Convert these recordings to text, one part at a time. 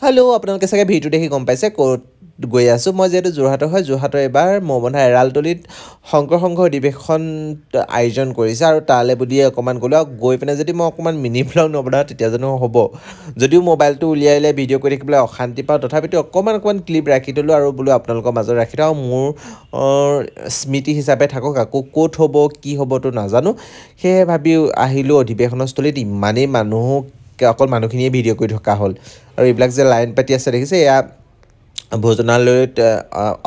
hello' আপোনালোকে চাগে video' দেখি গম পাইছে ক'ত গৈ আছোঁ মই যিহেতু যোৰহাটৰ হয় যোৰহাটৰ এবাৰ মৌবন্ধা এৰালতলিত শংকৰ সংঘ অধিৱেশন আয়োজন কৰিছে আৰু তালৈ বুলিয়ে অকণমান গ'লোঁ আৰু গৈ পিনে যদি মই অকণমান মিনি ব্লগ নবনাওঁ তেতিয়া জানো হ'ব যদিও মোবাইলটো উলিয়াই ভিডিঅ' কৰি থাকিবলৈ অশান্তি পাওঁ তথাপিতো অকণমান ক্লিপ ৰাখি থ'লোঁ আৰু বোলো আপোনালোকৰ মাজত ৰাখি থওঁ মোৰ স্মৃতি হিচাপে থাকক আকৌ ক'ত হ'ব কি হ'বতো নাজানো সেয়ে ভাবি আহিলোঁ অধিৱেশনস্থলীত ইমানেই মানুহ অকল মানুহখিনিয়ে ভিডিঅ' কৰি থকা হ'ল আৰু এইবিলাক যে লাইন পাতি আছে দেখিছে এয়া ভোজনালয়ত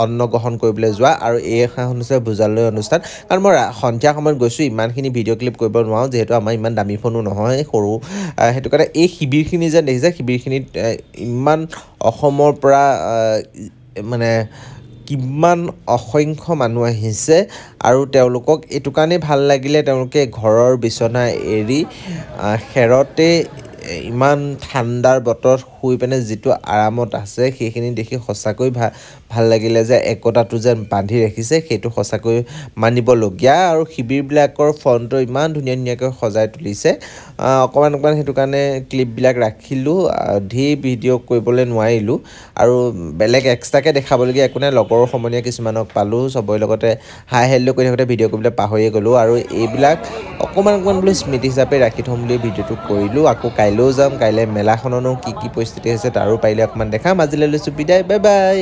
অন্ন গ্ৰহণ কৰিবলৈ যোৱা আৰু এইখন হৈছে ভোজনালয় অনুষ্ঠান কাৰণ মই সন্ধিয়া সময়ত গৈছোঁ ইমানখিনি ভিডিঅ' ক্লিপ কৰিব নোৱাৰোঁ যিহেতু আমাৰ ইমান দামী ফোনো নহয় সৰু সেইটো কাৰণে এই শিবিৰখিনি যে দেখিছে শিবিৰখিনিত ইমান অসমৰ পৰা মানে কিমান অসংখ্য মানুহ আহিছে আৰু তেওঁলোকক এইটো কাৰণেই ভাল লাগিলে তেওঁলোকে ঘৰৰ বিচনা এৰি খেৰতে ইমান ঠাণ্ডাৰ বতৰত শুই পিনে যিটো আৰামত আছে সেইখিনি দেখি সঁচাকৈ ভাল লাগিলে যে একতাটো যেন বান্ধি ৰাখিছে সেইটো সঁচাকৈ মানিবলগীয়া আৰু শিবিৰবিলাকৰ ফ্ৰণ্টটো ইমান ধুনীয়াকৈ সজাই তুলিছে অকণমান সেইটো কাৰণে ক্লিপবিলাক ৰাখিলোঁ ধেৰ ভিডিঅ' কৰিবলৈ নোৱাৰিলোঁ আৰু বেলেগ এক্সট্ৰাকৈ দেখাবলগীয়া একো নাই লগৰ সমনীয়া কিছুমানক পালোঁ চবৰে লগতে হাই হেল্ল' কৰি থাকোঁতে ভিডিঅ' কৰিবলৈ পাহৰিয়ে গ'লোঁ আৰু এইবিলাক অকণমান বোলো স্মৃতি হিচাপে ৰাখি থ'ম বুলি ভিডিঅ'টো কৰিলোঁ আকৌ কাইলৈও যাম কাইলৈ মেলাখননো কি পৰিস্থিতি হৈছে তাৰো পাৰিলে অকণমান দেখাম আজিলৈ লৈছোঁ বিদায় বাই বাই